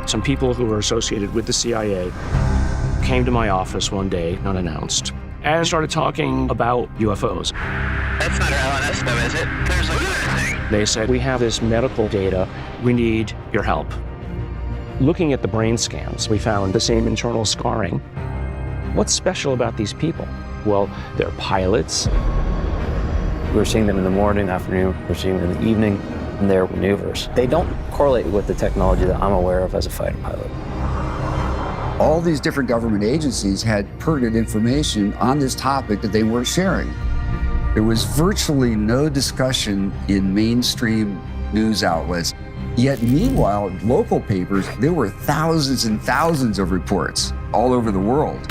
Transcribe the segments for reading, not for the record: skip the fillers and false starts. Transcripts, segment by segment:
Some people who were associated with the CIA came to my office one day, unannounced, and started talking about UFOs. That's not our LNS though, is it? There's another thing. They said, we have this medical data, we need your help. Looking at the brain scans, we found the same internal scarring. What's special about these people? Well, they're pilots. We're seeing them in the morning, afternoon, we're seeing them in the evening, and their maneuvers. They don't correlate with the technology that I'm aware of as a fighter pilot. All these different government agencies had pertinent information on this topic that they weren't sharing. There was virtually no discussion in mainstream news outlets. Yet meanwhile, local papers, there were thousands and thousands of reports all over the world.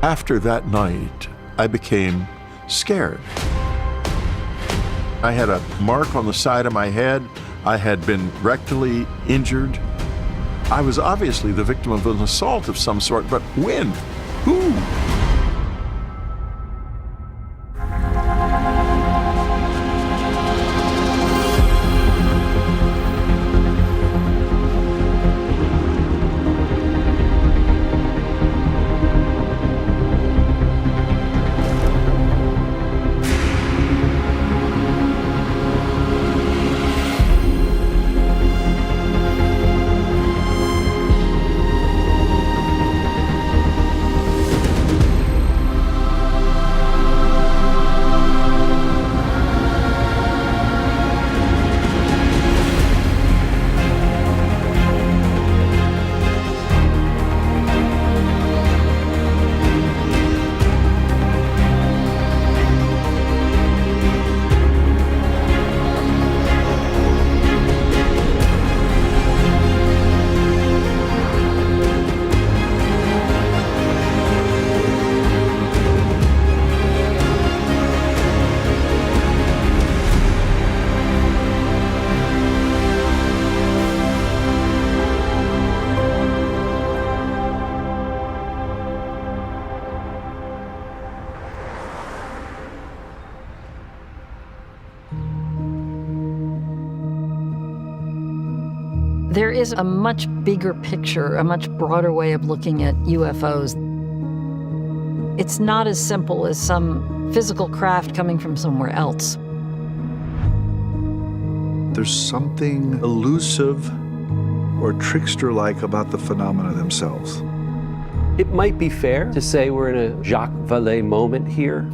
After that night, I became scared. I had a mark on the side of my head. I had been rectally injured. I was obviously the victim of an assault of some sort, but when? Who? There is a much bigger picture, a much broader way of looking at UFOs. It's not as simple as some physical craft coming from somewhere else. There's something elusive or trickster-like about the phenomena themselves. It might be fair to say we're in a Jacques Vallée moment here.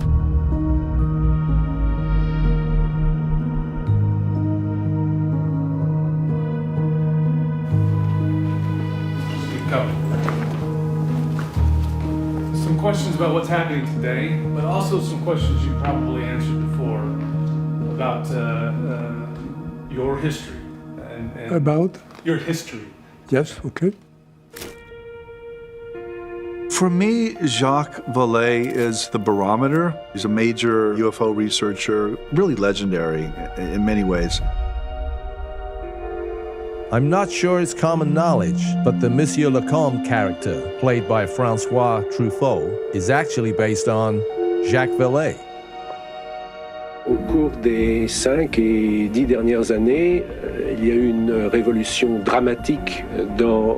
Some questions about what's happening today, but also some questions you probably answered before about your history. And about? Your history. Yes, okay. For me, Jacques Vallée is the barometer. He's a major UFO researcher, really legendary in many ways. I'm not sure it's common knowledge, but the Monsieur Lacombe character, played by François Truffaut, is actually based on Jacques Vallée. Au cours des 5 et 10 dernières années, il y a eu une révolution dramatique dans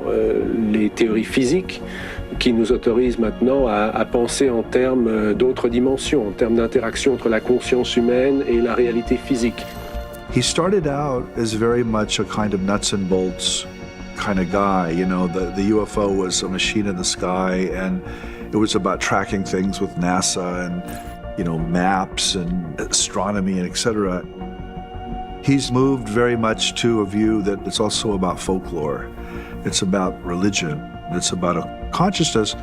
les théories physiques qui nous autorise maintenant à penser en termes d'autres dimensions, en termes d'interaction entre la conscience humaine et la réalité physique. He started out as very much a kind of nuts and bolts kind of guy. You know, the UFO was a machine in the sky, and it was about tracking things with NASA and, you know, maps and astronomy and etc. He's moved very much to a view that it's also about folklore. It's about religion. It's about a consciousness.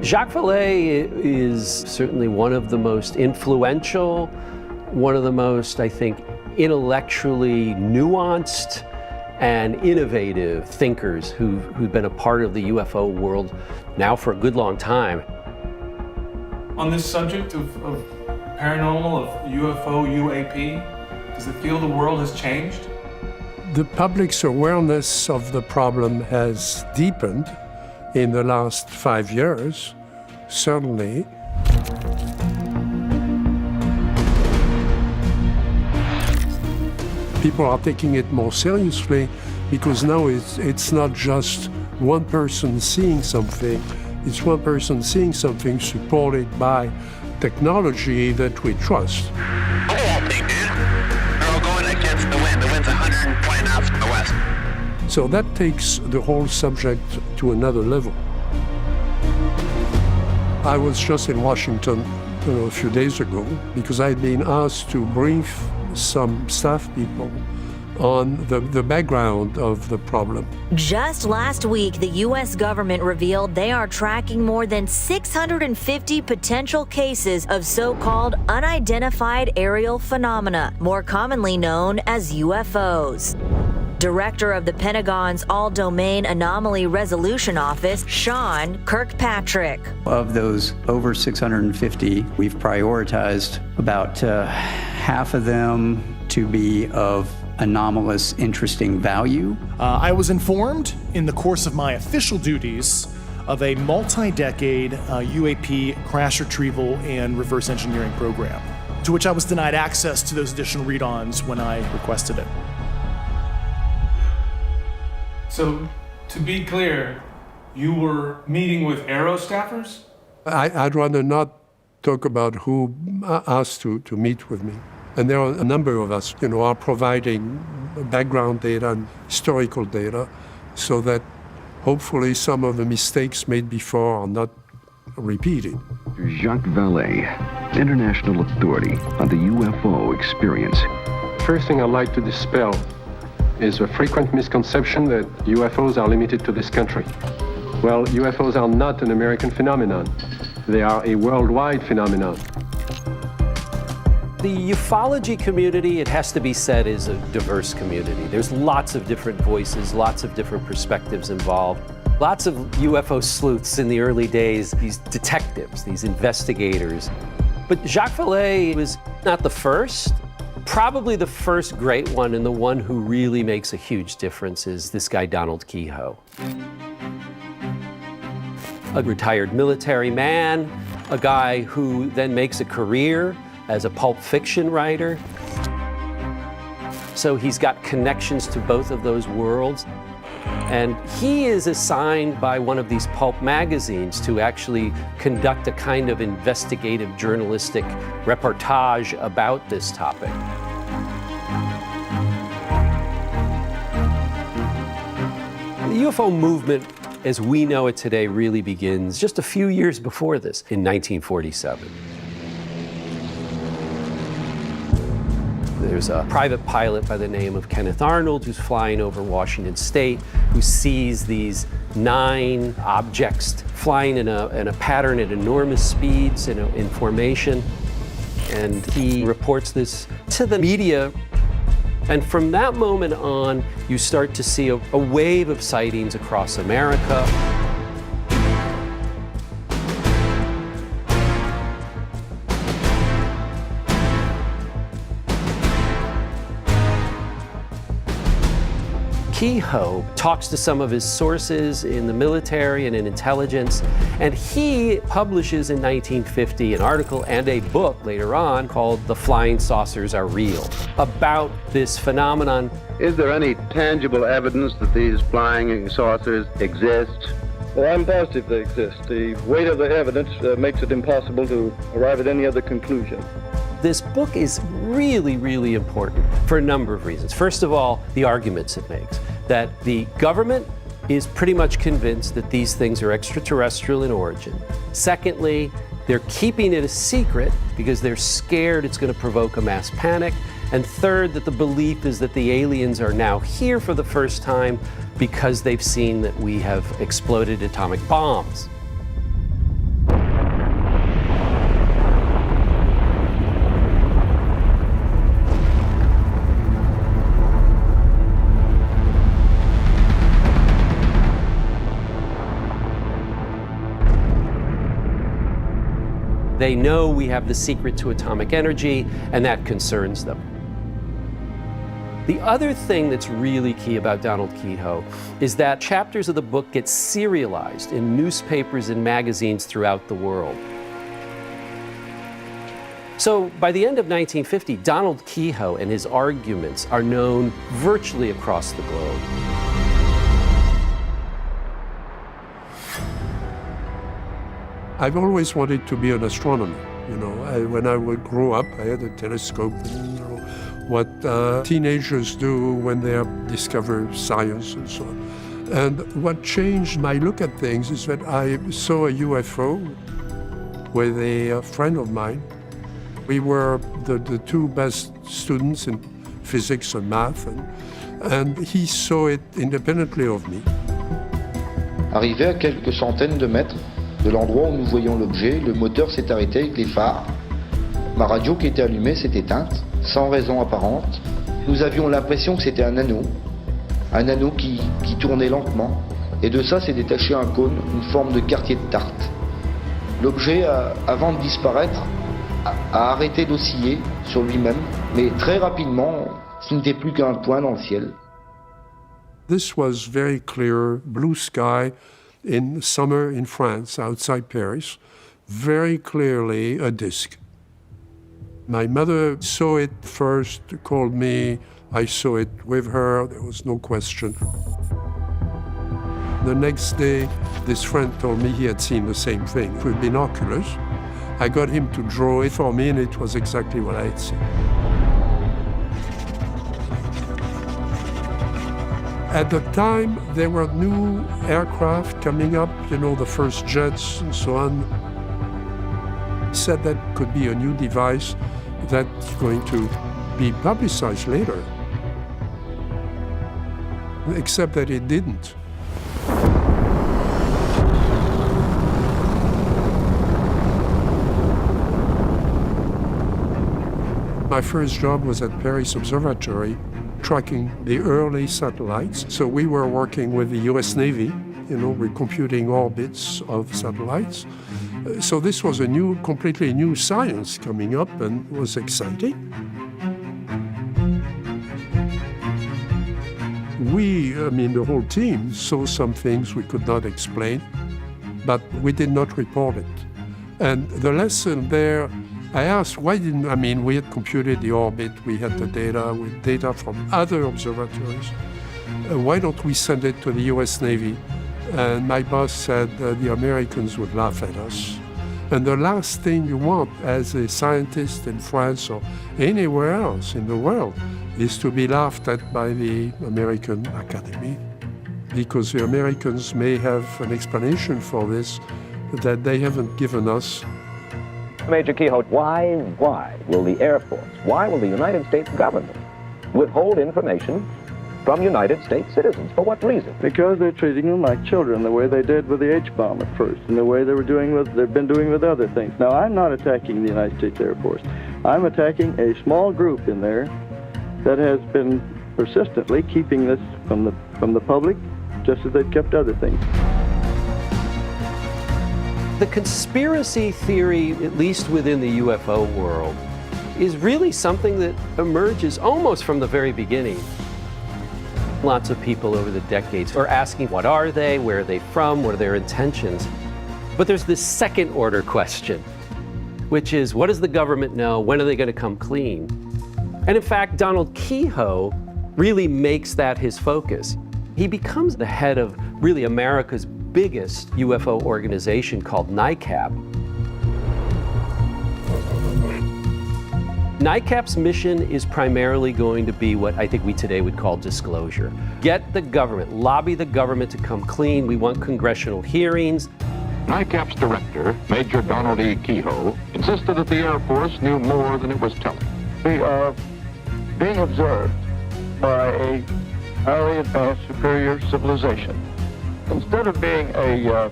Jacques Vallée is certainly one of the most influential, one of the most, I think, intellectually nuanced and innovative thinkers who've been a part of the UFO world now for a good long time. On this subject of paranormal, of UFO, UAP, Does it feel the world has changed? The public's awareness of the problem has deepened in the last 5 years, certainly. People are taking it more seriously because now it's not just one person seeing something, it's one person seeing something supported by technology that we trust. They're all going against the wind. The wind's 120 knots from the west. So that takes the whole subject to another level. I was just in Washington a few days ago because I had been asked to brief some staff people on the background of the problem. Just last week, the U.S. government revealed they are tracking more than 650 potential cases of so-called unidentified aerial phenomena, more commonly known as UFOs. Director of the Pentagon's All-Domain Anomaly Resolution Office, Sean Kirkpatrick. Of those over 650, we've prioritized about half of them to be of anomalous, interesting value. I was informed in the course of my official duties of a multi-decade UAP crash retrieval and reverse engineering program, to which I was denied access to those additional read-ons when I requested it. So, to be clear, you were meeting with Aero staffers? I'd rather not talk about who asked to meet with me. And there are a number of us, are providing background data and historical data so that hopefully some of the mistakes made before are not repeated. Jacques Vallée, International Authority on the UFO Experience. First thing I'd like to dispel is a frequent misconception that UFOs are limited to this country. Well, UFOs are not an American phenomenon. They are a worldwide phenomenon. The ufology community, it has to be said, is a diverse community. There's lots of different voices, lots of different perspectives involved. Lots of UFO sleuths in the early days, these detectives, these investigators. But Jacques Vallée was not the first. Probably the first great one, and the one who really makes a huge difference, is this guy, Donald Keyhoe. A retired military man, a guy who then makes a career as a pulp fiction writer. So he's got connections to both of those worlds. And he is assigned by one of these pulp magazines to actually conduct a kind of investigative journalistic reportage about this topic. The UFO movement, as we know it today, really begins just a few years before this, in 1947. There's a private pilot by the name of Kenneth Arnold who's flying over Washington State, who sees these 9 objects flying in a pattern at enormous speeds in formation. And he reports this to the media. And from that moment on, you start to see a wave of sightings across America. Keyhoe talks to some of his sources in the military and in intelligence, and he publishes in 1950 an article and a book later on called The Flying Saucers Are Real, about this phenomenon. Is there any tangible evidence that these flying saucers exist? Well, I'm positive they exist. The weight of the evidence makes it impossible to arrive at any other conclusion. This book is really, really important for a number of reasons. First of all, the arguments it makes, that the government is pretty much convinced that these things are extraterrestrial in origin. Secondly, they're keeping it a secret because they're scared it's going to provoke a mass panic. And third, that the belief is that the aliens are now here for the first time because they've seen that we have exploded atomic bombs. They know we have the secret to atomic energy, and that concerns them. The other thing that's really key about Donald Kehoe is that chapters of the book get serialized in newspapers and magazines throughout the world. So by the end of 1950, Donald Kehoe and his arguments are known virtually across the globe. I've always wanted to be an astronomer. You know, when I would grow up, I had a telescope, and, you know, what teenagers do when they discover science and so on. And what changed my look at things is that I saw a UFO with a friend of mine. We were the two best students in physics and math, and he saw it independently of me. Arrivé à quelques centaines de mètres de l'endroit où nous voyions l'objet, le moteur s'est arrêté avec les phares. Ma radio qui était allumée s'est éteinte, sans raison apparente. Nous avions l'impression que c'était un anneau qui tournait lentement, et de ça s'est détaché un cône, une forme de quartier de tarte. L'objet, avant de disparaître, a arrêté d'osciller sur lui-même, mais très rapidement, ce n'était plus qu'un point dans le ciel. This was very clear, blue sky in summer in France, outside Paris, very clearly a disk. My mother saw it first, called me, I saw it with her, there was no question. The next day, this friend told me he had seen the same thing with binoculars. I got him to draw it for me, and it was exactly what I had seen. At the time, there were new aircraft coming up, you know, the first jets and so on. Said that could be a new device that's going to be publicized later. Except that it didn't. My first job was at Paris Observatory, tracking the early satellites. So we were working with the US Navy, you know, we're computing orbits of satellites. So this was a completely new science coming up, and was exciting. The whole team saw some things we could not explain, but we did not report it. And the lesson there, I asked, we had computed the orbit, we had the data, with data from other observatories. Why don't we send it to the US Navy? And my boss said the Americans would laugh at us. And the last thing you want as a scientist in France or anywhere else in the world is to be laughed at by the American Academy, because the Americans may have an explanation for this that they haven't given us. Major Kehoe, why will the Air Force, why will the United States government withhold information from United States citizens? For what reason? Because they're treating them like children, the way they did with the H-bomb at first, and the way they've been doing with other things. Now, I'm not attacking the United States Air Force. I'm attacking a small group in there that has been persistently keeping this from the public, just as they've kept other things. The conspiracy theory, at least within the UFO world, is really something that emerges almost from the very beginning. Lots of people over the decades are asking, what are they? Where are they from? What are their intentions? But there's this second order question, which is, what does the government know? When are they going to come clean? And in fact, Donald Kehoe really makes that his focus. He becomes the head of really America's biggest UFO organization called NICAP. NICAP's mission is primarily going to be what I think we today would call disclosure. Get the government, lobby the government to come clean. We want congressional hearings. NICAP's director, Major Donald E. Kehoe, insisted that the Air Force knew more than it was telling. We are being observed by a highly advanced superior civilization. Instead of being a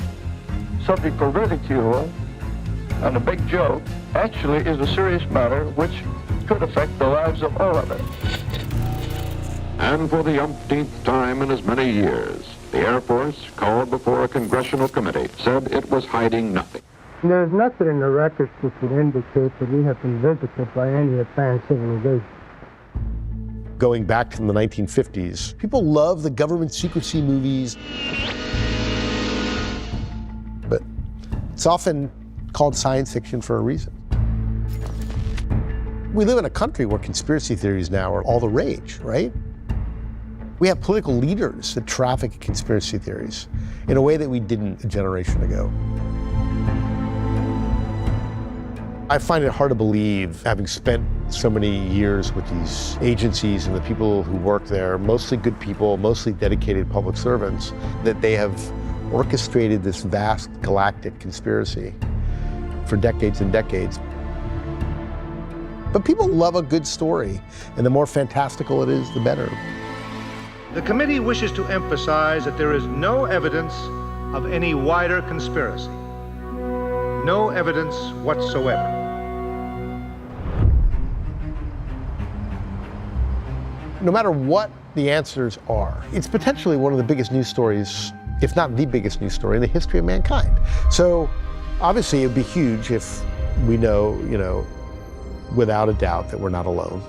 subject for ridicule and a big joke, actually is a serious matter which could affect the lives of all of us. And for the umpteenth time in as many years, the Air Force, called before a congressional committee, said it was hiding nothing. There's nothing in the records which would indicate that we have been visited by any advanced civilization. going back from the 1950s. People love the government secrecy movies, but it's often called science fiction for a reason. We live in a country where conspiracy theories now are all the rage, right? We have political leaders that traffic conspiracy theories in a way that we didn't a generation ago. I find it hard to believe, having spent so many years with these agencies and the people who work there, mostly good people, mostly dedicated public servants, that they have orchestrated this vast galactic conspiracy for decades and decades. But people love a good story, and the more fantastical it is, the better. The committee wishes to emphasize that there is no evidence of any wider conspiracy. No evidence whatsoever. No matter what the answers are, it's potentially one of the biggest news stories, if not the biggest news story in the history of mankind. So obviously it would be huge if we know, without a doubt that we're not alone.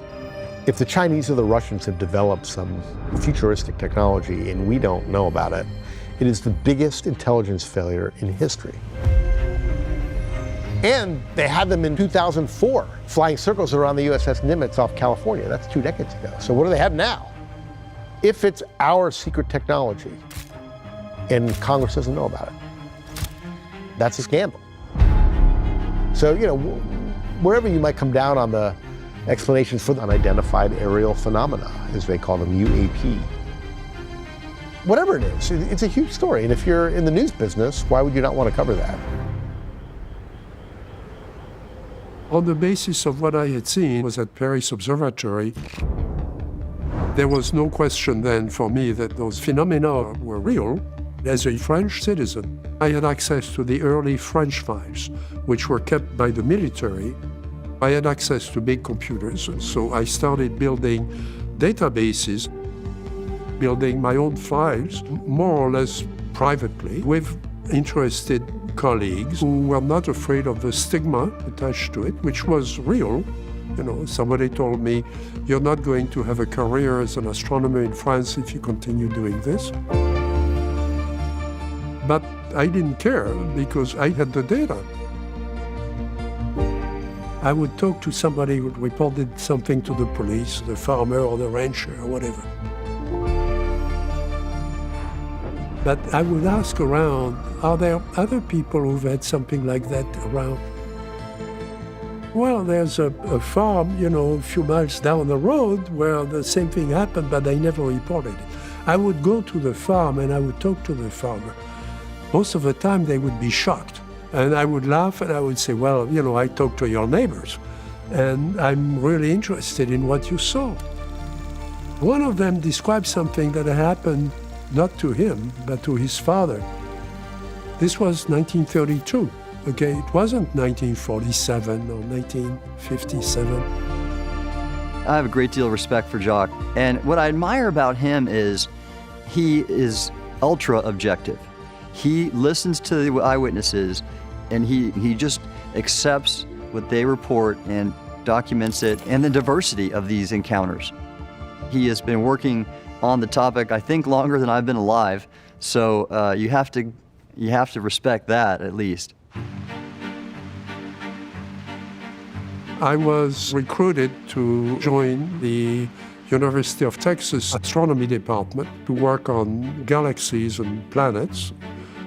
If the Chinese or the Russians have developed some futuristic technology and we don't know about it, it is the biggest intelligence failure in history. And they had them in 2004, flying circles around the USS Nimitz off California. That's 2 decades ago. So what do they have now? If it's our secret technology and Congress doesn't know about it, that's a scandal. So, wherever you might come down on the explanations for the unidentified aerial phenomena, as they call them, UAP, whatever it is, it's a huge story. And if you're in the news business, why would you not want to cover that? On the basis of what I had seen was at Paris Observatory, there was no question then for me that those phenomena were real. As a French citizen, I had access to the early French files, which were kept by the military. I had access to big computers, so I started building databases, building my own files, more or less privately, with interested colleagues who were not afraid of the stigma attached to it, which was real. Somebody told me, you're not going to have a career as an astronomer in France if you continue doing this. But I didn't care because I had the data. I would talk to somebody who reported something to the police, the farmer or the rancher or whatever. But I would ask around, are there other people who've had something like that around? Well, there's a farm, a few miles down the road where the same thing happened, but they never reported it. I would go to the farm and I would talk to the farmer. Most of the time they would be shocked. And I would laugh and I would say, well, I talked to your neighbors and I'm really interested in what you saw. One of them described something that happened not to him, but to his father. This was 1932, okay? It wasn't 1947 or 1957. I have a great deal of respect for Jacques, and what I admire about him is he is ultra objective. He listens to the eyewitnesses, and he just accepts what they report and documents it, and the diversity of these encounters. He has been working on the topic, I think, longer than I've been alive, so you have to respect that at least. I was recruited to join the University of Texas Astronomy Department to work on galaxies and planets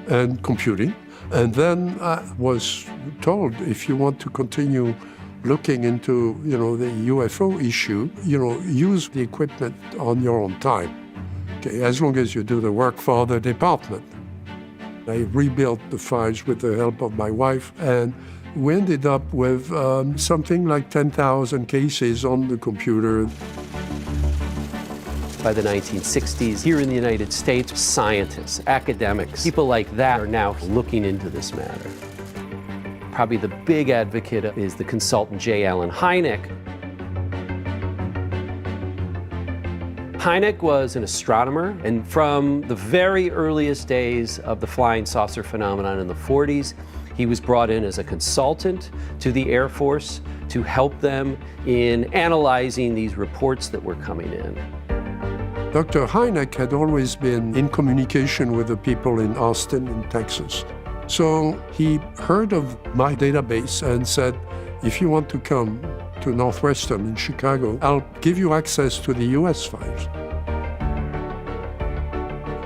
and computing. And then I was told, if you want to continue looking into, the UFO issue, use the equipment on your own time, okay, as long as you do the work for the department. I rebuilt the files with the help of my wife, and we ended up with something like 10,000 cases on the computer. By the 1960s, here in the United States, scientists, academics, people like that are now looking into this matter. Probably the big advocate is the consultant J. Allen Hynek. Hynek was an astronomer, and from the very earliest days of the flying saucer phenomenon in the 40s, He was brought in as a consultant to the Air Force to help them in analyzing these reports that were coming in. Dr. Hynek had always been in communication with the people in Austin, in Texas. So he heard of my database and said, if you want to come to Northwestern in Chicago, I'll give you access to the US files.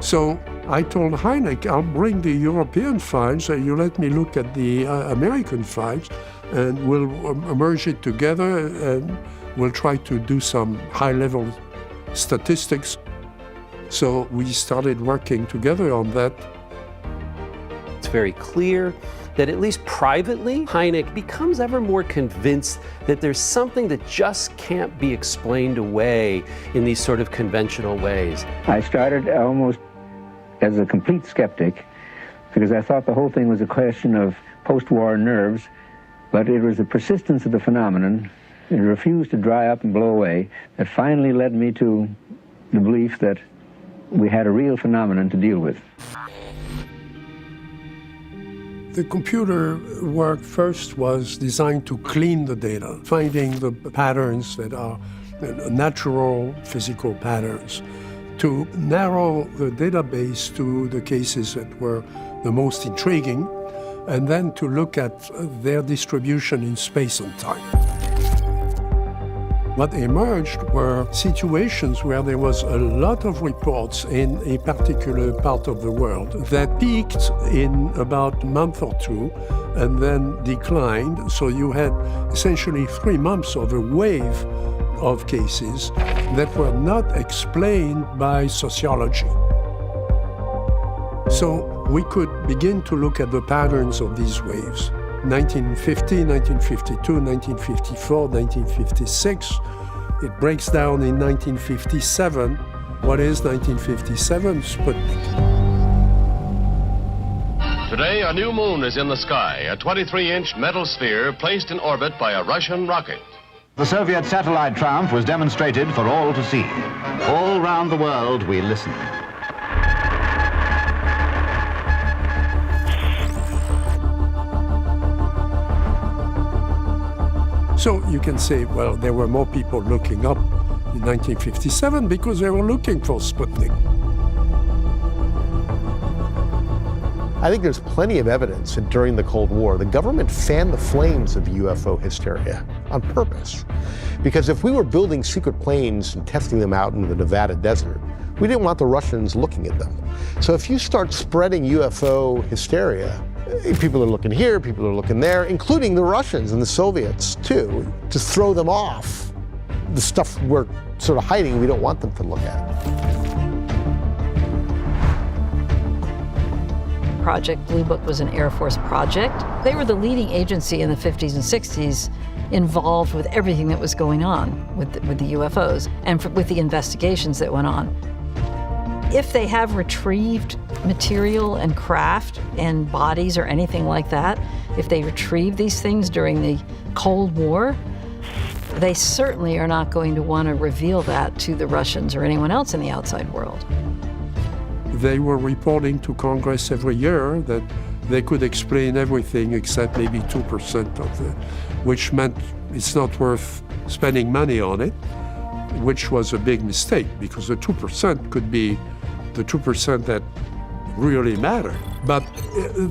So I told Hynek, I'll bring the European files and you let me look at the American files and we'll merge it together and we'll try to do some high-level statistics. So we started working together on that. It's very clear that at least privately, Hynek becomes ever more convinced that there's something that just can't be explained away in these sort of conventional ways. I started almost as a complete skeptic because I thought the whole thing was a question of post-war nerves, but it was the persistence of the phenomenon, it refused to dry up and blow away, that finally led me to the belief that we had a real phenomenon to deal with. The computer work first was designed to clean the data, finding the patterns that are natural physical patterns, to narrow the database to the cases that were the most intriguing, and then to look at their distribution in space and time. What emerged were situations where there was a lot of reports in a particular part of the world that peaked in about a month or two and then declined. So you had essentially 3 months of a wave of cases that were not explained by sociology. So we could begin to look at the patterns of these waves. 1950, 1952, 1954, 1956. It breaks down in 1957. What is 1957? Sputnik. Today, a new moon is in the sky, a 23-inch metal sphere placed in orbit by a Russian rocket. The Soviet satellite triumph was demonstrated for all to see. All round the world, we listened. So you can say, well, there were more people looking up in 1957 because they were looking for Sputnik. I think there's plenty of evidence that during the Cold War, the government fanned the flames of UFO hysteria on purpose. Because if we were building secret planes and testing them out in the Nevada desert, we didn't want the Russians looking at them. So if you start spreading UFO hysteria, people are looking here, people are looking there, including the Russians and the Soviets too, to throw them off. The stuff we're sort of hiding, we don't want them to look at. Project Blue Book was an Air Force project. They were the leading agency in the 50s and 60s involved with everything that was going on with the UFOs and with the investigations that went on. If they have retrieved material and craft and bodies or anything like that, if they retrieve these things during the Cold War, they certainly are not going to want to reveal that to the Russians or anyone else in the outside world. They were reporting to Congress every year that they could explain everything except maybe 2% of it, which meant it's not worth spending money on it, which was a big mistake because the 2% could be the 2% that really matter. But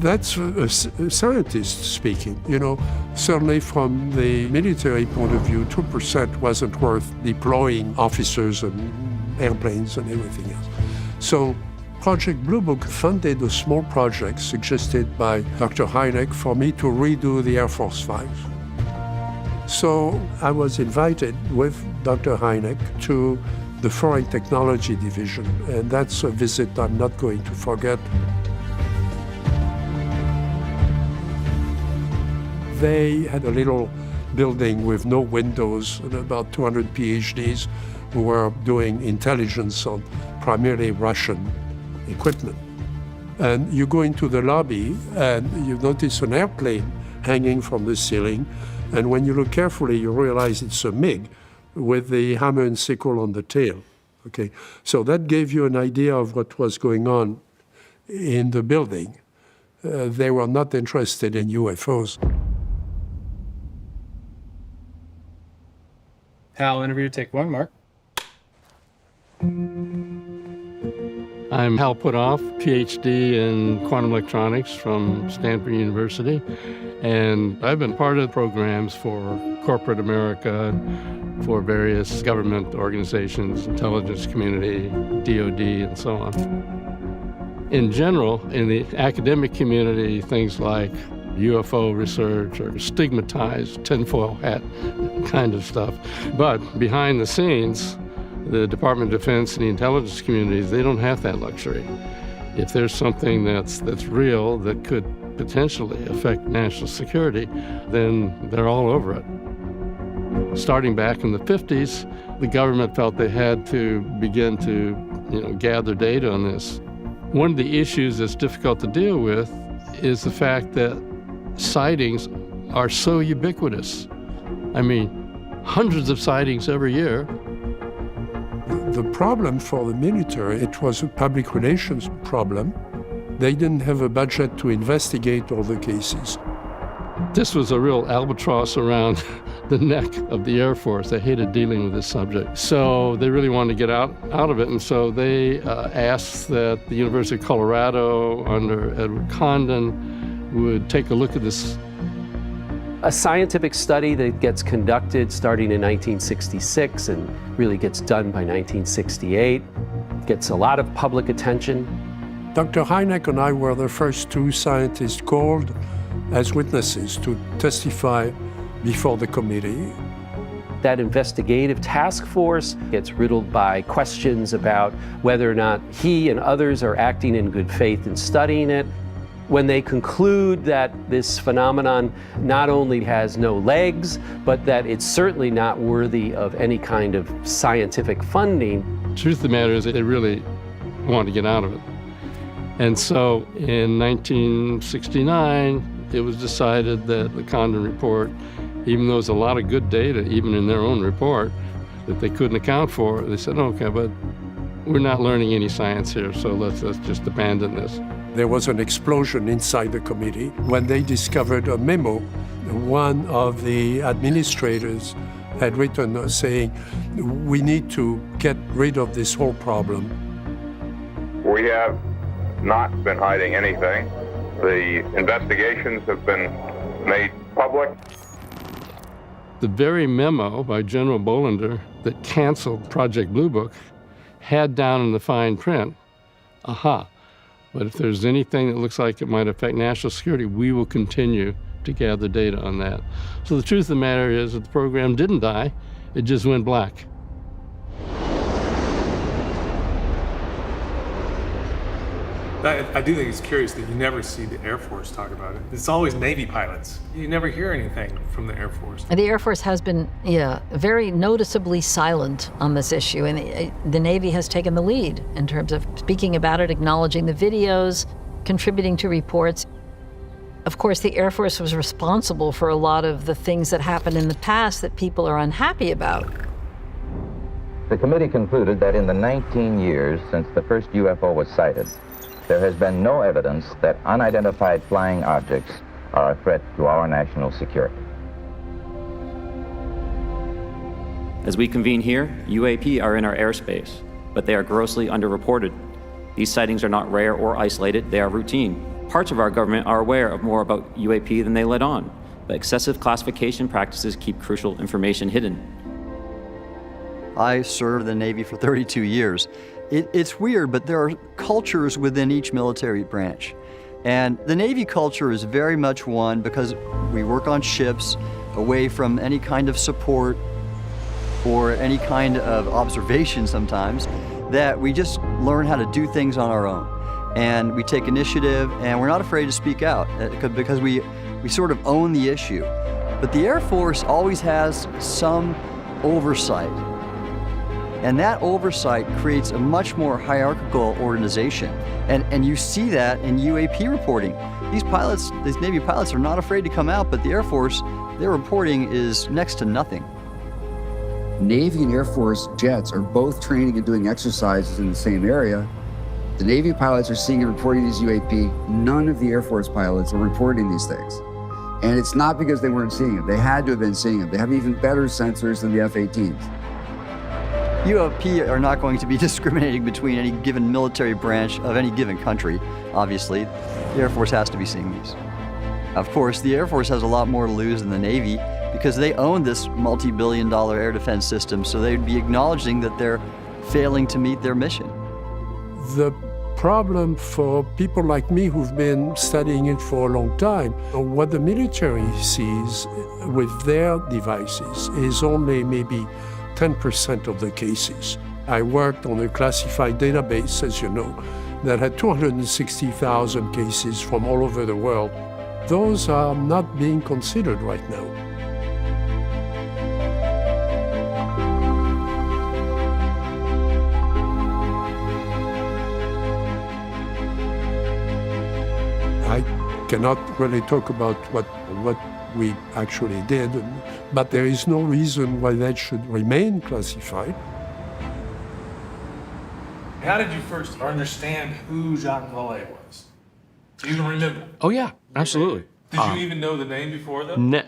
that's a scientist speaking. You know, certainly from the military point of view, 2% wasn't worth deploying officers and airplanes and everything else. So Project Blue Book funded a small project suggested by Dr. Hynek for me to redo the Air Force files. So I was invited with Dr. Hynek to the Foreign Technology Division, and that's a visit I'm not going to forget. They had a little building with no windows and about 200 PhDs who were doing intelligence on primarily Russian equipment. And you go into the lobby and you notice an airplane hanging from the ceiling, and when you look carefully, you realize it's a MiG with the hammer and sickle on the tail. Okay, so that gave you an idea of what was going on in the building. they were not interested in UFOs. Hal, interview, take one, Mark. I'm Hal Putoff, PhD in quantum electronics from Stanford University, and I've been part of programs for corporate America, for various government organizations, intelligence community, DoD, and so on. In general, in the academic community, things like UFO research or stigmatized tinfoil hat kind of stuff. But behind the scenes, the Department of Defense and the intelligence communities, they don't have that luxury. If there's something that's real that could potentially affect national security, then they're all over it. Starting back in the 50s, the government felt they had to begin to gather data on this. One of the issues that's difficult to deal with is the fact that sightings are so ubiquitous. I mean, hundreds of sightings every year. The problem for the military, it was a public relations problem. They didn't have a budget to investigate all the cases. This was a real albatross around the neck of the Air Force. They hated dealing with this subject. So they really wanted to get out of it. And so they asked that the University of Colorado under Edward Condon would take a look at this. A scientific study that gets conducted starting in 1966 and really gets done by 1968, gets a lot of public attention. Dr. Hynek and I were the first two scientists called as witnesses to testify before the committee. That investigative task force gets riddled by questions about whether or not he and others are acting in good faith in studying it. When they conclude that this phenomenon not only has no legs, but that it's certainly not worthy of any kind of scientific funding. The truth of the matter is that they really wanted to get out of it. And so in 1969, it was decided that the Condon report, even though there's a lot of good data, even in their own report, that they couldn't account for, they said, okay, but we're not learning any science here, so let's just abandon this. There was an explosion inside the committee when they discovered a memo. One of the administrators had written saying, we need to get rid of this whole problem. We have not been hiding anything. The investigations have been made public. The very memo by General Bolender that canceled Project Blue Book had down in the fine print, aha, but if there's anything that looks like it might affect national security, we will continue to gather data on that. So the truth of the matter is that the program didn't die, it just went black. I do think it's curious that you never see the Air Force talk about it. It's always Navy pilots. You never hear anything from the Air Force. The Air Force has been, very noticeably silent on this issue, and the Navy has taken the lead in terms of speaking about it, acknowledging the videos, contributing to reports. Of course, the Air Force was responsible for a lot of the things that happened in the past that people are unhappy about. The committee concluded that in the 19 years since the first UFO was sighted, there has been no evidence that unidentified flying objects are a threat to our national security. As we convene here, UAP are in our airspace, but they are grossly underreported. These sightings are not rare or isolated, they are routine. Parts of our government are aware of more about UAP than they let on, but excessive classification practices keep crucial information hidden. I served the Navy for 32 years. It's weird, but there are cultures within each military branch. And the Navy culture is very much one because we work on ships away from any kind of support or any kind of observation sometimes, that we just learn how to do things on our own. And we take initiative, and we're not afraid to speak out because we sort of own the issue. But the Air Force always has some oversight. And that oversight creates a much more hierarchical organization. And you see that in UAP reporting. These pilots, these Navy pilots are not afraid to come out, but the Air Force, their reporting is next to nothing. Navy and Air Force jets are both training and doing exercises in the same area, The Navy pilots are seeing and reporting these UAP. None of the Air Force pilots are reporting these things. And it's not because they weren't seeing them. They had to have been seeing them. They have even better sensors than the F-18s. UAP are not going to be discriminating between any given military branch of any given country, obviously. The Air Force has to be seeing these. Of course, the Air Force has a lot more to lose than the Navy because they own this multi-billion-dollar air defense system, so they'd be acknowledging that they're failing to meet their mission. The problem for people like me who've been studying it for a long time, what the military sees with their devices is only maybe 10% of the cases. I worked on a classified database, as you know, that had 260,000 cases from all over the world. Those are not being considered right now. I cannot really talk about what we actually did, but there is no reason why that should remain classified. How did you first understand who Jacques Vallée was? Do you even remember? Oh, yeah, absolutely. Did you even know the name before, though? No.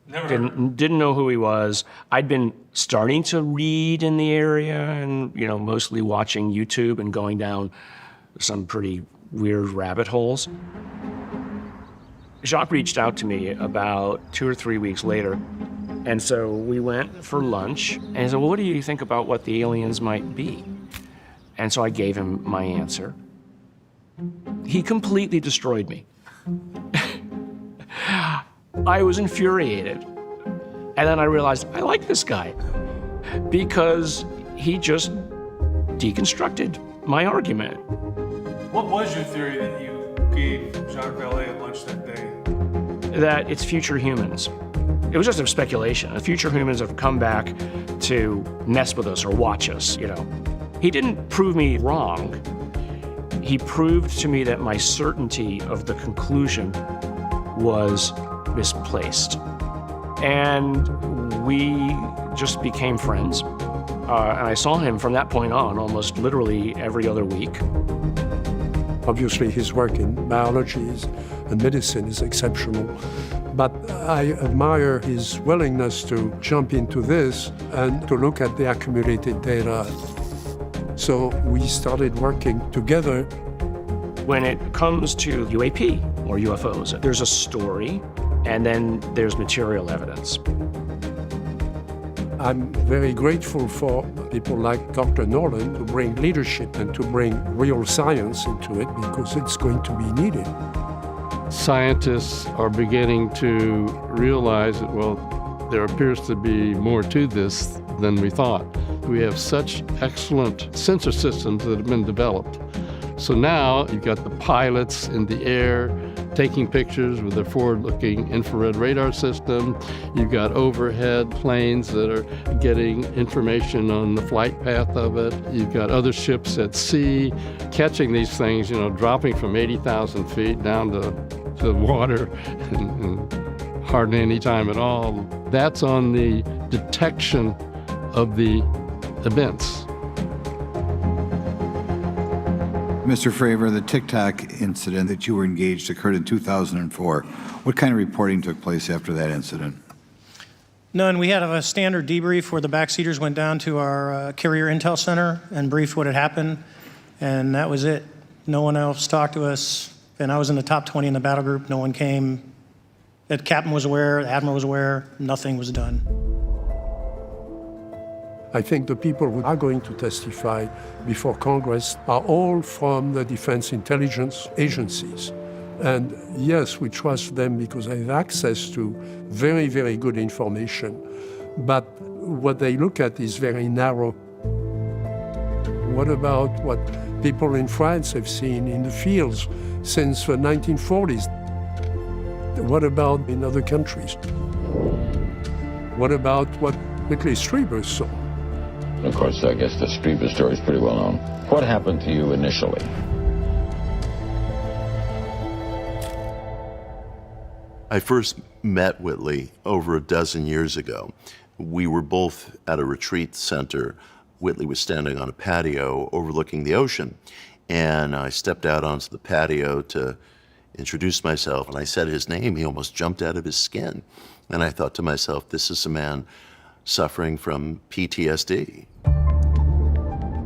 Never heard of him? Didn't know who he was. I'd been starting to read in the area and, mostly watching YouTube and going down some pretty weird rabbit holes. Jacques reached out to me about 2 or 3 weeks later, and so we went for lunch, and he said, well, what do you think about what the aliens might be? And so I gave him my answer. He completely destroyed me. I was infuriated. And then I realized I like this guy because he just deconstructed my argument. What was your theory that you gave Jacques Vallée at lunch that day? That it's future humans. It was just a speculation. The future humans have come back to mess with us or watch us, He didn't prove me wrong. He proved to me that my certainty of the conclusion was misplaced. And we just became friends. And I saw him from that point on almost literally every other week. Obviously, his work in biology and medicine is exceptional. But I admire his willingness to jump into this and to look at the accumulated data. So we started working together. When it comes to UAP or UFOs, there's a story and then there's material evidence. I'm very grateful for people like Dr. Nolan to bring leadership and to bring real science into it because it's going to be needed. Scientists are beginning to realize that, well, there appears to be more to this than we thought. We have such excellent sensor systems that have been developed. So now you've got the pilots in the air taking pictures with their forward-looking infrared radar system. You've got overhead planes that are getting information on the flight path of it. You've got other ships at sea catching these things, dropping from 80,000 feet down to the water in hardly any time at all. That's on the detection of the events. Mr. Fravor, the Tic Tac incident that you were engaged occurred in 2004. What kind of reporting took place after that incident? None. We had a standard debrief where the backseaters went down to our carrier intel center and briefed what had happened, and that was it. No one else talked to us, and I was in the top 20 in the battle group. No one came. The captain was aware, the admiral was aware, nothing was done. I think the people who are going to testify before Congress are all from the defense intelligence agencies. And yes, we trust them because they have access to very, very good information. But what they look at is very narrow. What about what people in France have seen in the fields since the 1940s? What about in other countries? What about what Whitley Strieber saw? Of course, I guess the Strieber story is pretty well known. What happened to you initially? I first met Whitley over a dozen years ago. We were both at a retreat center. Whitley was standing on a patio overlooking the ocean. And I stepped out onto the patio to introduce myself, and I said his name. He almost jumped out of his skin. And I thought to myself, this is a man suffering from PTSD.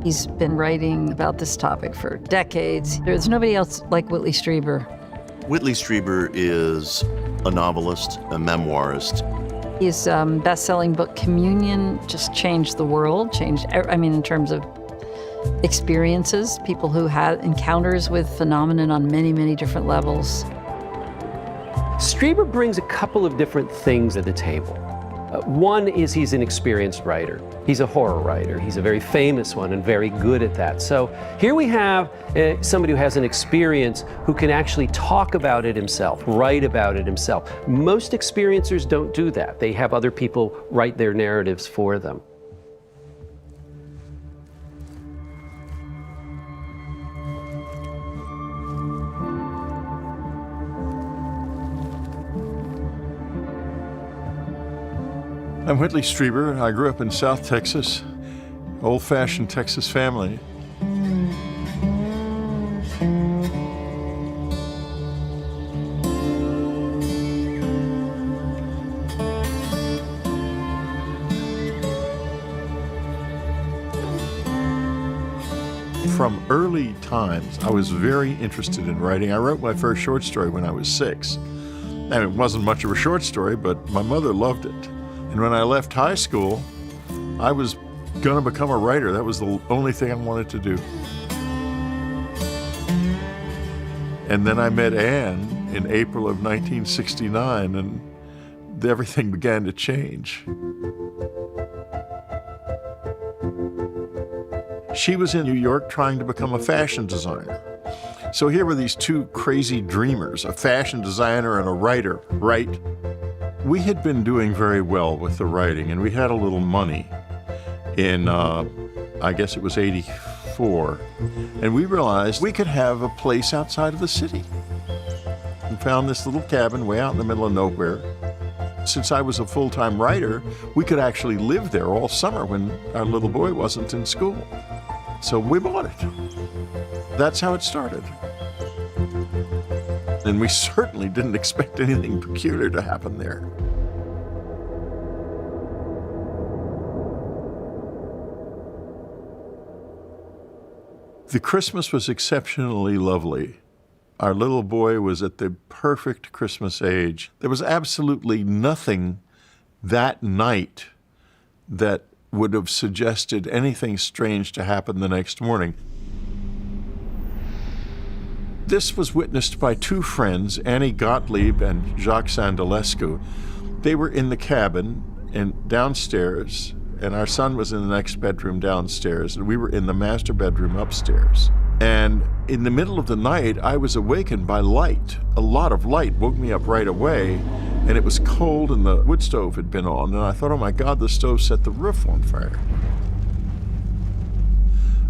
He's been writing about this topic for decades. There's nobody else like Whitley Strieber. Whitley Strieber is a novelist, a memoirist. His best-selling book, Communion, just changed the world, in terms of experiences, people who had encounters with phenomenon on many, many different levels. Strieber brings a couple of different things to the table. One is he's an experienced writer. He's a horror writer. He's a very famous one and very good at that. So here we have somebody who has an experience who can actually talk about it himself, write about it himself. Most experiencers don't do that. They have other people write their narratives for them. I'm Whitley Strieber. I grew up in South Texas, old-fashioned Texas family. From early times, I was very interested in writing. I wrote my first short story when I was 6. And it wasn't much of a short story, but my mother loved it. And when I left high school, I was going to become a writer. That was the only thing I wanted to do. And then I met Anne in April of 1969, and everything began to change. She was in New York trying to become a fashion designer. So here were these two crazy dreamers, a fashion designer and a writer, right? We had been doing very well with the writing, and we had a little money in, I guess it was 84, and we realized we could have a place outside of the city. We found this little cabin way out in the middle of nowhere. Since I was a full-time writer, we could actually live there all summer when our little boy wasn't in school. So we bought it. That's how it started. And we certainly didn't expect anything peculiar to happen there. The Christmas was exceptionally lovely. Our little boy was at the perfect Christmas age. There was absolutely nothing that night that would have suggested anything strange to happen the next morning. This was witnessed by two friends, Annie Gottlieb and Jacques Sandalescu. They were in the cabin and downstairs, and our son was in the next bedroom downstairs, and we were in the master bedroom upstairs. And in the middle of the night, I was awakened by light. A lot of light woke me up right away, and it was cold, and the wood stove had been on, and I thought, oh my God, the stove set the roof on fire.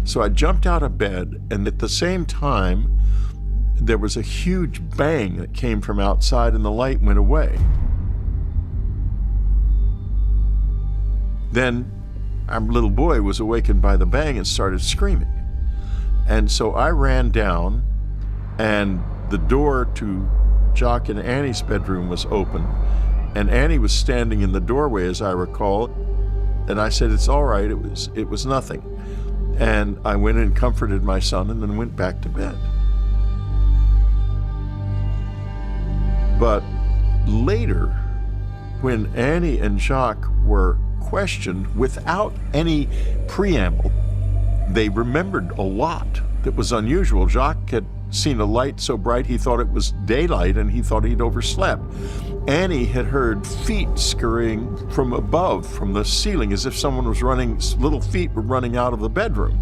So I jumped out of bed, and at the same time, there was a huge bang that came from outside, and the light went away. Then our little boy was awakened by the bang and started screaming. And so I ran down, and the door to Jock and Annie's bedroom was open, and Annie was standing in the doorway, as I recall, and I said, it's all right, it was nothing. And I went and comforted my son and then went back to bed. But later, when Annie and Jacques were questioned without any preamble, they remembered a lot that was unusual. Jacques had seen a light so bright he thought it was daylight and he thought he'd overslept. Annie had heard feet scurrying from above, from the ceiling, as if someone was running, little feet were running out of the bedroom.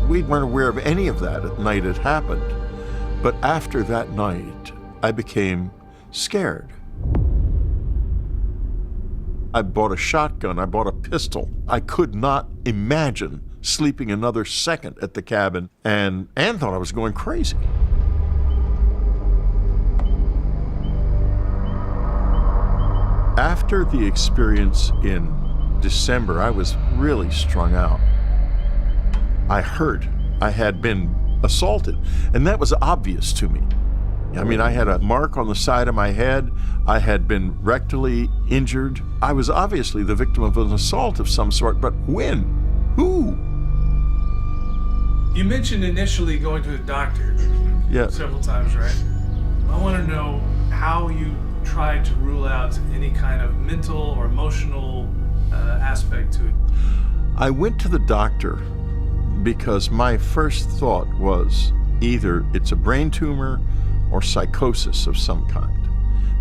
We weren't aware of any of that at night it happened. But after that night, I became scared. I bought a shotgun, I bought a pistol. I could not imagine sleeping another second at the cabin, and Anne thought I was going crazy. After the experience in December, I was really strung out. I hurt. I had been assaulted, and that was obvious to me. I mean, I had a mark on the side of my head. I had been rectally injured. I was obviously the victim of an assault of some sort, but when? Who? You mentioned initially going to the doctor several times, right? I want to know how you tried to rule out any kind of mental or emotional aspect to it. I went to the doctor because my first thought was either it's a brain tumor or psychosis of some kind,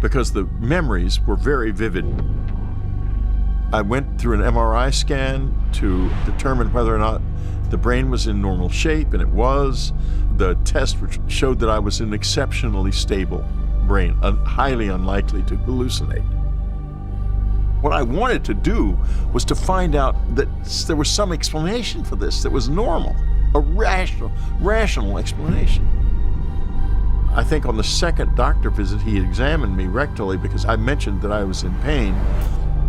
because the memories were very vivid. I went through an MRI scan to determine whether or not the brain was in normal shape, and it was. The test showed that I was in exceptionally stable brain, highly unlikely to hallucinate. What I wanted to do was to find out that there was some explanation for this that was normal, a rational explanation. I think on the second doctor visit, he examined me rectally because I mentioned that I was in pain,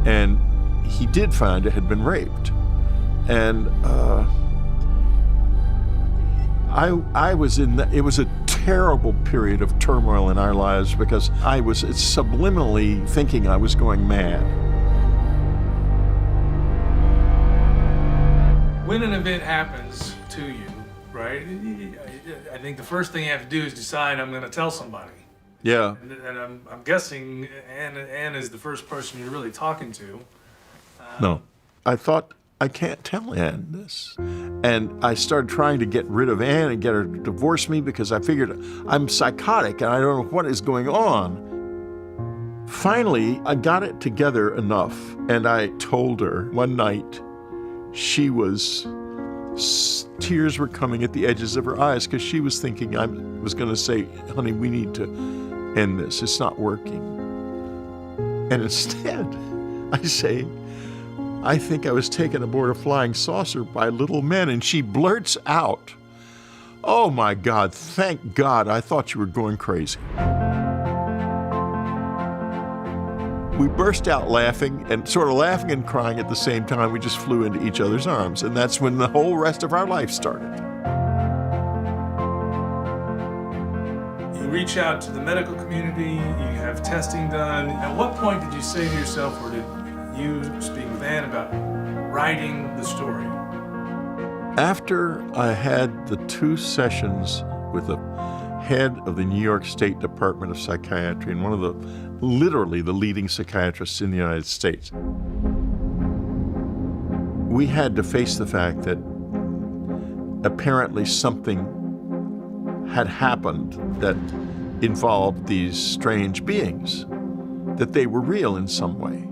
and he did find I had been raped. And I was it was a terrible period of turmoil in our lives because I was subliminally thinking I was going mad. When an event happens to you, right, I think the first thing you have to do is decide, I'm going to tell somebody. Yeah. And I'm guessing Ann is the first person you're really talking to. No. I thought, I can't tell Ann this. And I started trying to get rid of Ann and get her to divorce me because I figured I'm psychotic and I don't know what is going on. Finally, I got it together enough, and I told her one night. Tears were coming at the edges of her eyes because she was thinking I was going to say, honey, we need to end this. It's not working. And instead, I say, I think I was taken aboard a flying saucer by little men. And she blurts out, oh my God, thank God, I thought you were going crazy. We burst out laughing, and sort of laughing and crying at the same time. We just flew into each other's arms, and that's when the whole rest of our life started. You reach out to the medical community, you have testing done. At what point did you say to yourself, or did you speak with Ann about writing the story? After I had the 2 sessions with the head of the New York State Department of Psychiatry and one of literally the leading psychiatrists in the United States, we had to face the fact that apparently something had happened that involved these strange beings, that they were real in some way.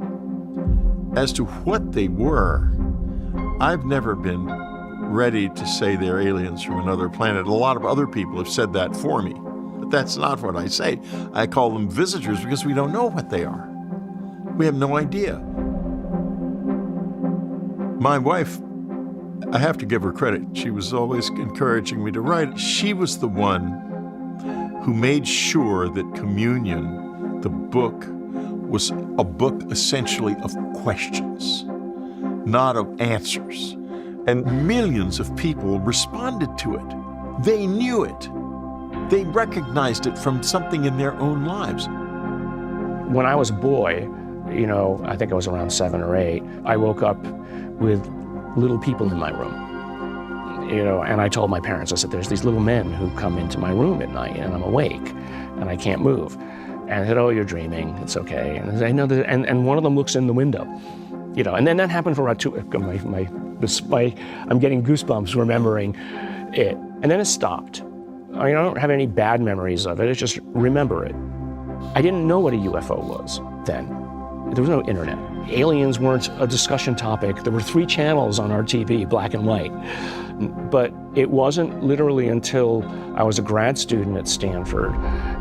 As to what they were, I've never been ready to say they're aliens from another planet. A lot of other people have said that for me, but that's not what I say. I call them visitors because we don't know what they are. We have no idea. My wife, I have to give her credit. She was always encouraging me to write. She was the one who made sure that Communion, the book, was a book essentially of questions, not of answers. And millions of people responded to it. They knew it. They recognized it from something in their own lives. When I was a boy, I think I was around 7 or 8, I woke up with little people in my room. And I told my parents, I said, there's these little men who come into my room at night and I'm awake and I can't move. And I said, oh, you're dreaming, it's okay. And I know that, and one of them looks in the window. And then that happened for about 2, I'm getting goosebumps remembering it. And then it stopped. I don't have any bad memories of it, it's just remember it. I didn't know what a UFO was then. There was no internet. Aliens weren't a discussion topic. There were 3 channels on our TV, black and white. But it wasn't literally until I was a grad student at Stanford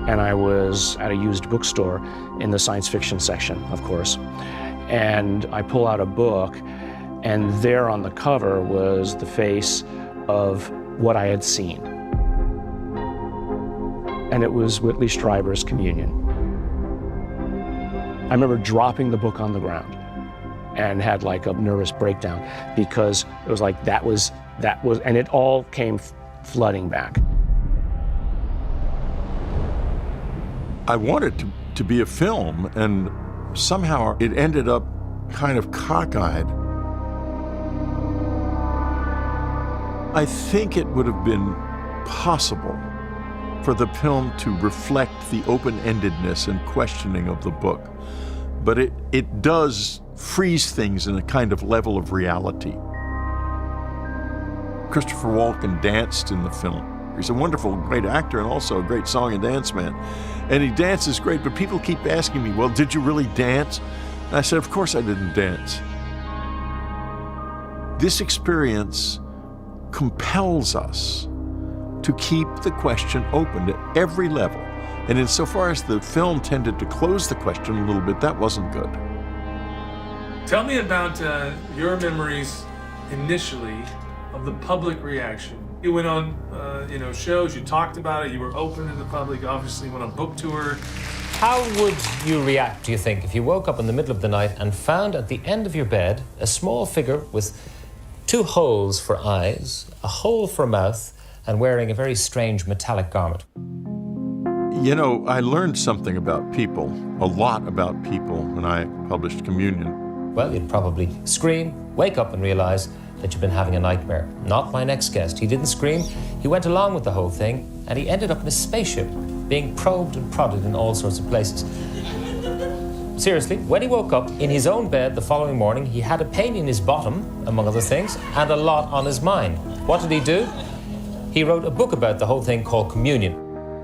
and I was at a used bookstore in the science fiction section, of course. And I pull out a book, and there on the cover was the face of what I had seen. And it was Whitley Strieber's Communion. I remember dropping the book on the ground and had like a nervous breakdown because it was like that was, and it all came flooding back. I wanted to be a film, and somehow it ended up kind of cockeyed. I think it would have been possible for the film to reflect the open-endedness and questioning of the book, but it does freeze things in a kind of level of reality. Christopher Walken danced in the film. He's a wonderful, great actor and also a great song and dance man. And he dances great, but people keep asking me, well, did you really dance? And I said, of course I didn't dance. This experience compels us to keep the question open at every level. And insofar as the film tended to close the question a little bit, that wasn't good. Tell me about your memories initially of the public reaction. You went on shows, you talked about it, you were open to the public, obviously went on book tour. How would you react, do you think, if you woke up in the middle of the night and found at the end of your bed a small figure with 2 holes for eyes, a hole for a mouth, and wearing a very strange metallic garment? You know, I learned something about people, a lot about people, when I published Communion. Well, you'd probably scream, wake up and realize that you've been having a nightmare. Not my next guest. He didn't scream, he went along with the whole thing, and he ended up in a spaceship, being probed and prodded in all sorts of places. Seriously, when he woke up in his own bed the following morning, he had a pain in his bottom, among other things, and a lot on his mind. What did he do? He wrote a book about the whole thing called Communion.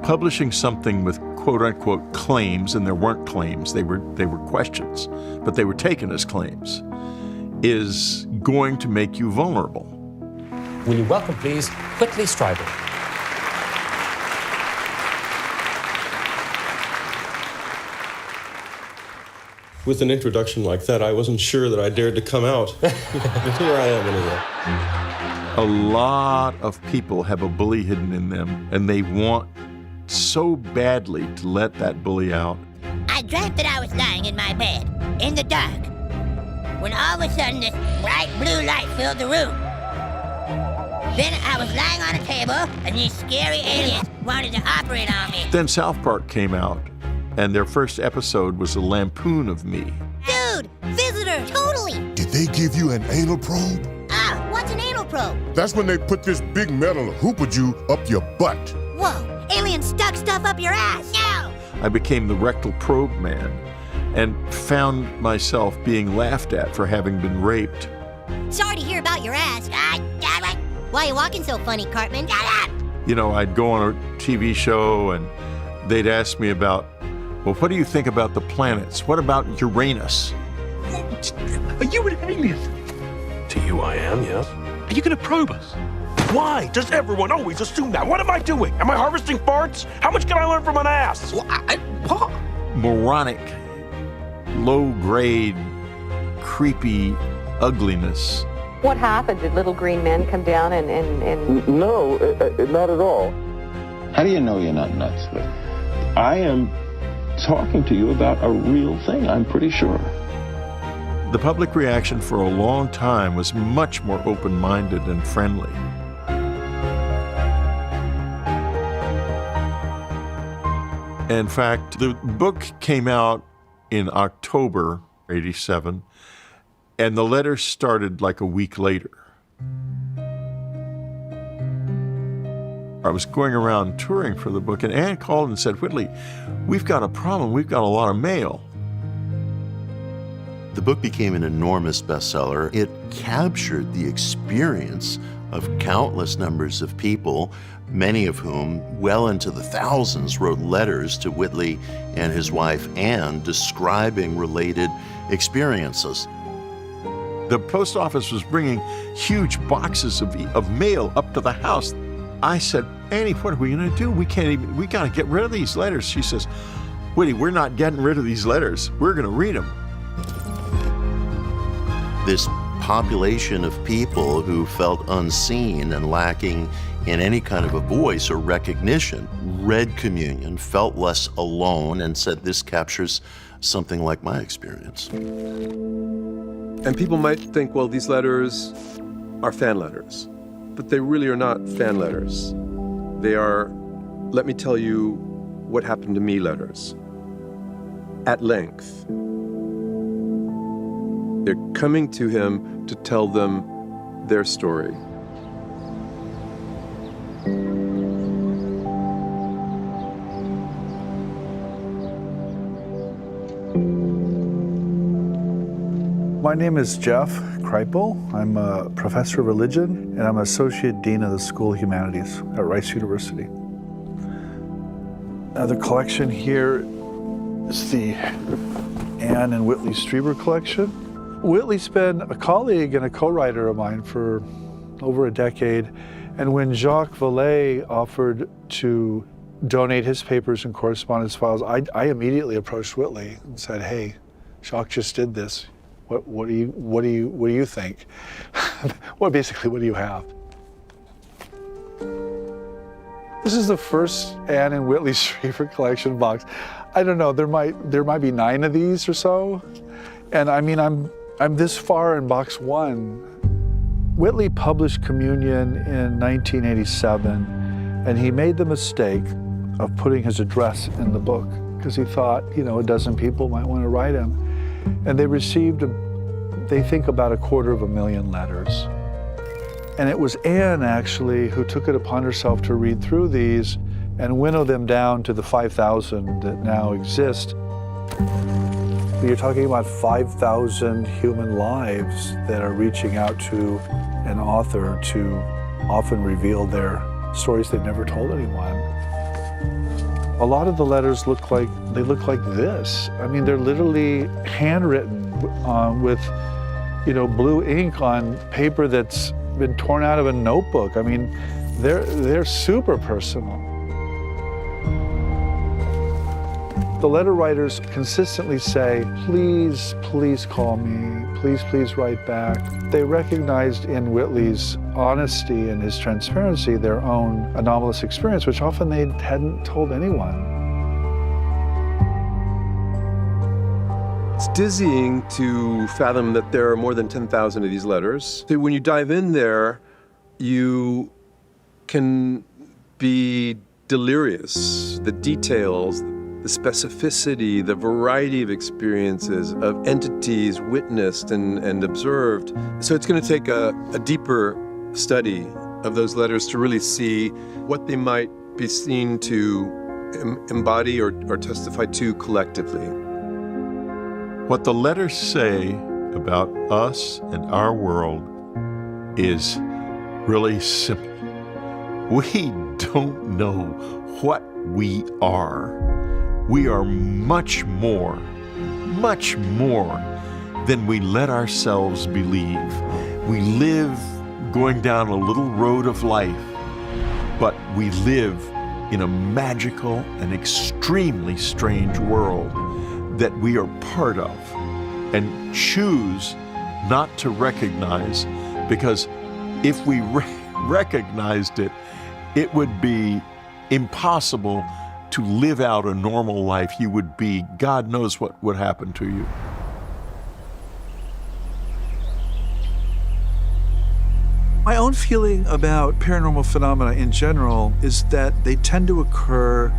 Publishing something with quote-unquote claims, and there weren't claims, they were questions, but they were taken as claims, is going to make you vulnerable. Will you welcome, please, Whitley Strieber. With an introduction like that, I wasn't sure that I dared to come out. But here I am anyway. A lot of people have a bully hidden in them, and they want so badly to let that bully out. I dreamt that I was lying in my bed, in the dark, when all of a sudden this bright blue light filled the room. Then I was lying on a table, and these scary aliens wanted to operate on me. Then South Park came out, and their first episode was a lampoon of me. Dude, visitor, totally. Did they give you an anal probe? Ah, what's an anal probe? That's when they put this big metal hoop at you up your butt. Whoa, aliens stuck stuff up your ass. No! I became the rectal probe man and found myself being laughed at for having been raped. Sorry to hear about your ass. Why are you walking so funny, Cartman? You know, I'd go on a TV show and they'd ask me about, well, what do you think about the planets? What about Uranus? Are you an alien? To you I am, yes. Are you gonna probe us? Why does everyone always assume that? What am I doing? Am I harvesting farts? How much can I learn from an ass? What? Moronic, low-grade, creepy ugliness. What happened? Did little green men come down and... No, not at all. How do you know you're not nuts? I am talking to you about a real thing, I'm pretty sure. The public reaction for a long time was much more open-minded and friendly. In fact, the book came out in October '87, and the letters started like a week later. I was going around touring for the book, and Ann called and said, Whitley, we've got a problem. We've got a lot of mail. The book became an enormous bestseller. It captured the experience of countless numbers of people, many of whom, well into the thousands, wrote letters to Whitley and his wife Ann describing related experiences. The post office was bringing huge boxes of mail up to the house. I said, Annie, what are we going to do? We got to get rid of these letters. She says, Whitty, we're not getting rid of these letters. We're going to read them. This population of people who felt unseen and lacking in any kind of a voice or recognition, read communion, felt less alone, and said, this captures something like my experience. And people might think, well, these letters are fan letters, but they really are not fan letters. They are, let me tell you what happened to me letters, at length. They're coming to him to tell them their story. My name is Jeff Kreipel. I'm a professor of religion, and I'm Associate Dean of the School of Humanities at Rice University. The collection here is the Anne and Whitley Strieber collection. Whitley's been a colleague and a co-writer of mine for over a decade, and when Jacques Vallée offered to donate his papers and correspondence files, I immediately approached Whitley and said, hey, Jacques just did this. What do you think? Well, basically, what do you have? This is the first Anne and Whitley Strieber collection box. I don't know, there might be 9 of these or so. And I mean, I'm this far in box 1. Whitley published Communion in 1987, and he made the mistake of putting his address in the book because he thought, a dozen people might want to write him. And they received, they think, about 250,000 letters. And it was Anne, actually, who took it upon herself to read through these and winnow them down to the 5,000 that now exist. You're talking about 5,000 human lives that are reaching out to an author to often reveal their stories they've never told anyone. A lot of the letters look like this. I mean, they're literally handwritten with, blue ink on paper that's been torn out of a notebook. I mean, they're super personal. The letter writers consistently say, please, please call me. Please, please write back. They recognized in Whitley's honesty and his transparency their own anomalous experience, which often they hadn't told anyone. It's dizzying to fathom that there are more than 10,000 of these letters. So when you dive in there, you can be delirious. The details, the specificity, the variety of experiences of entities witnessed and observed. So it's going to take a deeper study of those letters to really see what they might be seen to embody or testify to collectively. What the letters say about us and our world is really simple. We don't know what we are. We are much more than we let ourselves believe. We live going down a little road of life, but we live in a magical and extremely strange world that we are part of and choose not to recognize, because if we recognized it, it would be impossible to live out a normal life. You would be, God knows what would happen to you. My own feeling about paranormal phenomena in general is that they tend to occur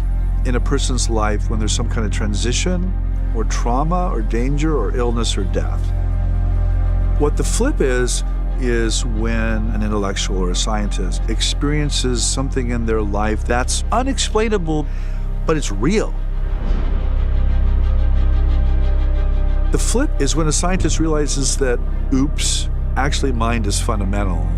in a person's life when there's some kind of transition or trauma or danger or illness or death. What the flip is when an intellectual or a scientist experiences something in their life that's unexplainable, but it's real. The flip is when a scientist realizes that, oops, actually mind is fundamental,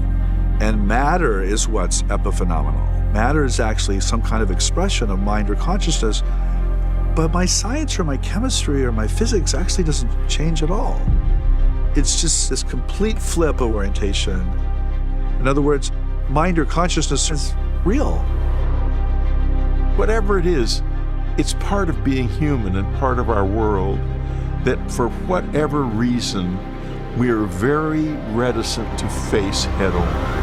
and matter is what's epiphenomenal. Matter is actually some kind of expression of mind or consciousness, but my science or my chemistry or my physics actually doesn't change at all. It's just this complete flip of orientation. In other words, mind or consciousness is real. Whatever it is, it's part of being human and part of our world that for whatever reason, we are very reticent to face head on.